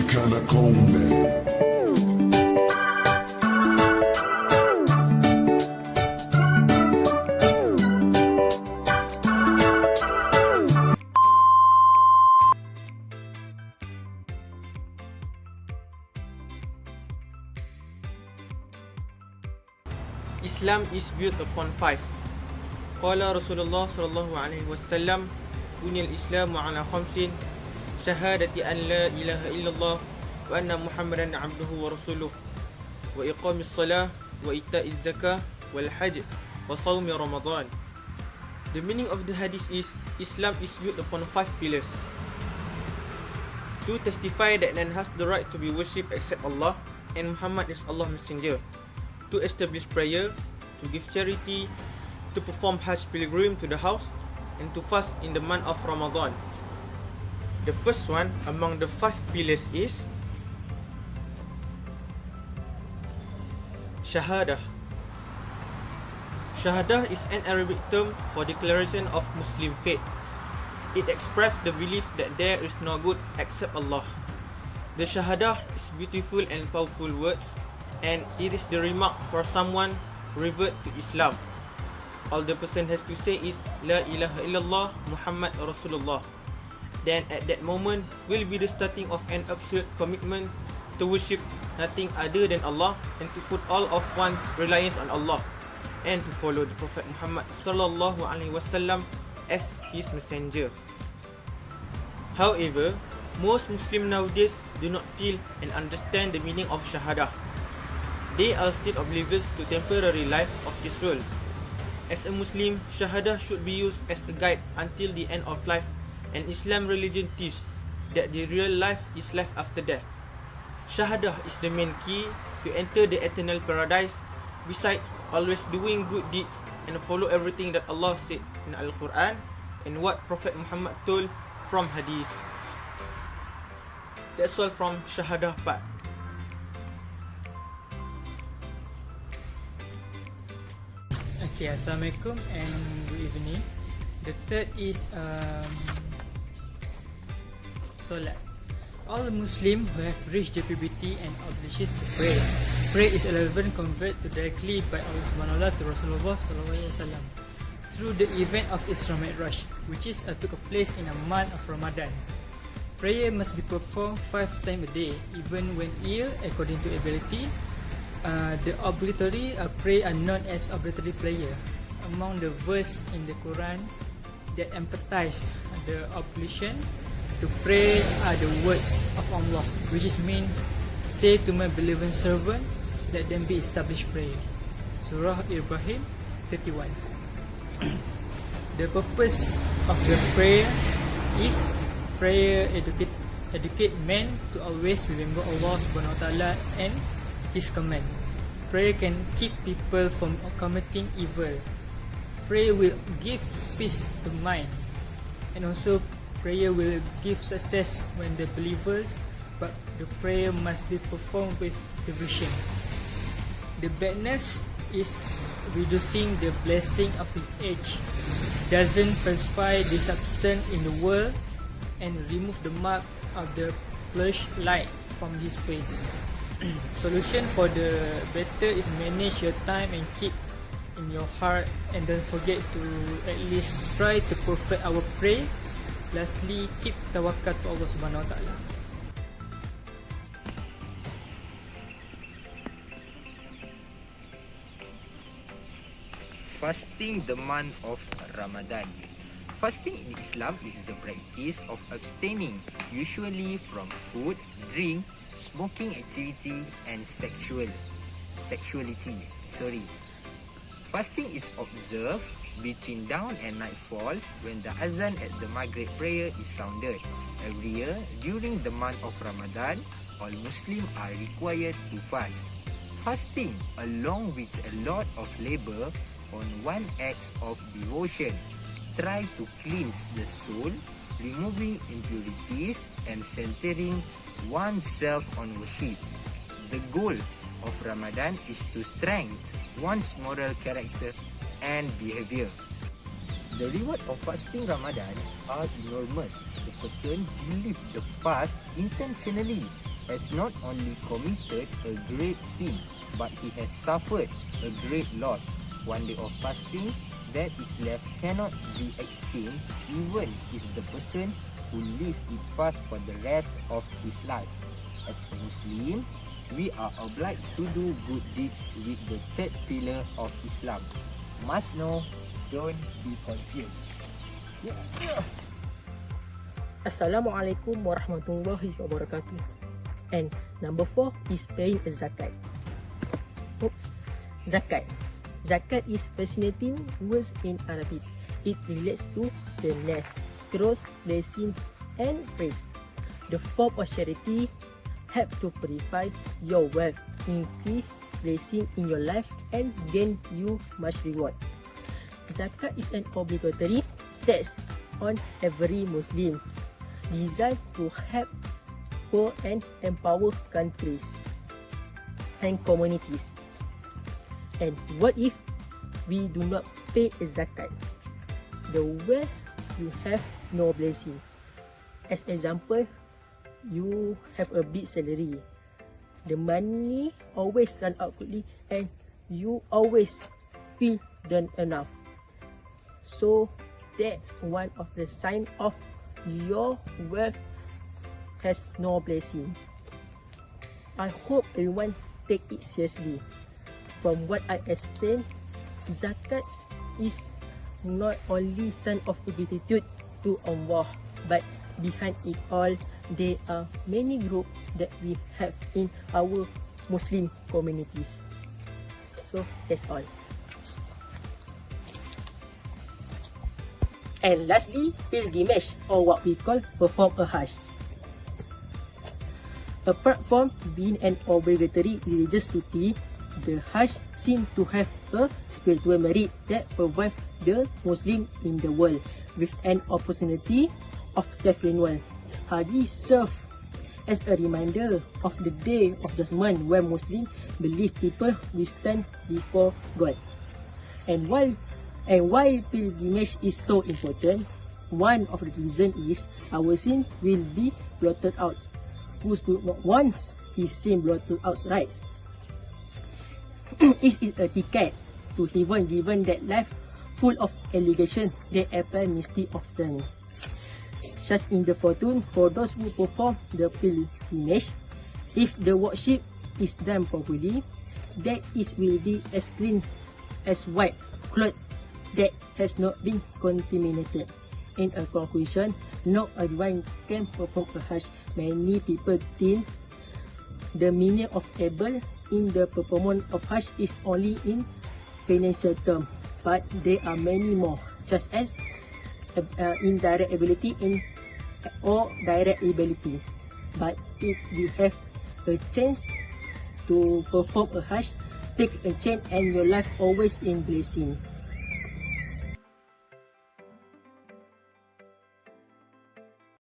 kinda cold, man. Islam is built upon five. Qala Rasulullah sallallahu alaihi wasallam, Bunyal Islamu ala khamsin, syahadati an la ilaha illallah wa anna Muhammadan abduhu wa rasuluh, wa iqamis salah, wa ita'iz zakah, wal hajj, wa sawmi Ramadan. The meaning of the hadith is, Islam is built upon five pillars. To testify that none has the right to be worshipped except Allah, and Muhammad is Allah's messenger. To establish prayer, to give charity, to perform Hajj pilgrim to the house, and to fast in the month of Ramadan. The first one among the five pillars is Shahadah. Shahadah is an Arabic term for declaration of Muslim faith. It expresses the belief that there is no good except Allah. The Shahadah is beautiful and powerful words, and it is the remark for someone revert to Islam. All the person has to say is La ilaha illallah Muhammad Rasulullah. Then at that moment will be the starting of an absolute commitment to worship nothing other than Allah, and to put all of one reliance on Allah, and to follow the Prophet Muhammad sallallahu alaihi wasallam as his messenger. However, most Muslims nowadays do not feel and understand the meaning of Shahadah. They are still oblivious to temporary life of this world. As a Muslim, Shahadah should be used as a guide until the end of life, and Islam religion teaches that the real life is life after death. Shahadah is the main key to enter the eternal paradise, besides always doing good deeds and follow everything that Allah said in Al-Quran and what Prophet Muhammad told from Hadith. That's all from Shahadah part. Okay, Assalamualaikum and good evening. The third is Solat. All Muslims who have reached the puberty and obligations to pray. Prayer is a relevant conveyed to directly by Allah Subhanahu Wa Taala to Rasulullah Sallallahu Alaihi Wasallam through the event of Isra Mi'raj, which took place in a month of Ramadan. Prayer must be performed 5 times a day, even when ill, according to ability. The obligatory prayer are known as obligatory prayer. Among the verse in the Quran that emphasize the obligation to pray are the words of Allah, which means, say to my beloved servant, let them be established prayer. Surah Ibrahim 31. The purpose of the prayer is prayer educate men to always remember Allah Subhanahu Wa Taala and His command. Prayer can keep people from committing evil. Prayer will give peace to mind, and also prayer will give success when the believers, but the prayer must be performed with devotion. The badness is reducing the blessing of the age, doesn't purify the substance in the world, and remove the mark of the flesh light from his face. Solution for the better is manage your time and keep in your heart, and don't forget to at least try to perfect our prayer. Lastly, keep tawakkal to Allah Subhanahu Wa Taala. Fasting the month of Ramadan. Fasting in Islam is the practice of abstaining, usually from food, drink, smoking activity, and sexuality. Fasting is observed between dawn and nightfall when the azan at the Maghrib prayer is sounded. Every year during the month of Ramadan, all Muslims are required to fast. Fasting, along with a lot of labor on one act of devotion, try to cleanse the soul, removing impurities and centering oneself on worship. The goal of Ramadan is to strengthen one's moral character and behavior. The reward of fasting Ramadan are enormous. The person who live the fast intentionally has not only committed a great sin, but he has suffered a great loss. One day of fasting that is left cannot be exchanged, even if the person who live it fast for the rest of his life. As a Muslim, we are obliged to do good deeds with the third pillar of Islam. Must know, don't be confused. Assalamualaikum warahmatullahi wabarakatuh. And number 4 is paying a zakat. Zakat. Zakat is fascinating word in Arabic. It relates to the nest, growth, blessing and praise. The form of charity help to purify your wealth, increase blessing in your life and gain you much reward. Zakat is an obligatory tax on every Muslim, designed to help poor and empower countries and communities. And what if we do not pay a zakat? The wealth you have no blessing. As example, you have a big salary. The money always run out quickly and you always feel not enough. So that's one of the sign of your wealth has no blessing. I hope everyone take it seriously. From what I explained, zakat is not only sign of gratitude to Allah, but behind it all, there are many groups that we have in our Muslim communities. So that's all. And lastly, pilgrimage, or what we call perform a Hajj. Apart from being an obligatory religious duty, the Hajj seems to have a spiritual merit that provides the Muslim in the world with an opportunity of self-renewal. Haji serves as a reminder of the day of judgment where Muslims believe people will stand before God. And why pilgrimage is so important? One of the reasons is our sin will be blotted out. Who do not want his sin blotted out, right? It is a ticket to heaven, given that life full of allegations that apply misty often. Just in the fortune for those who perform the pilgrimage, if the worship is done properly, that is will be as clean as white clothes that has not been contaminated. In a conclusion, not everyone can perform a Hajj. Many people think the meaning of able in the performance of Hajj is only in financial terms, but there are many more, just as indirect ability or direct ability. But if we have a chance to perform a Hajj, take a chance and your life always in blessing.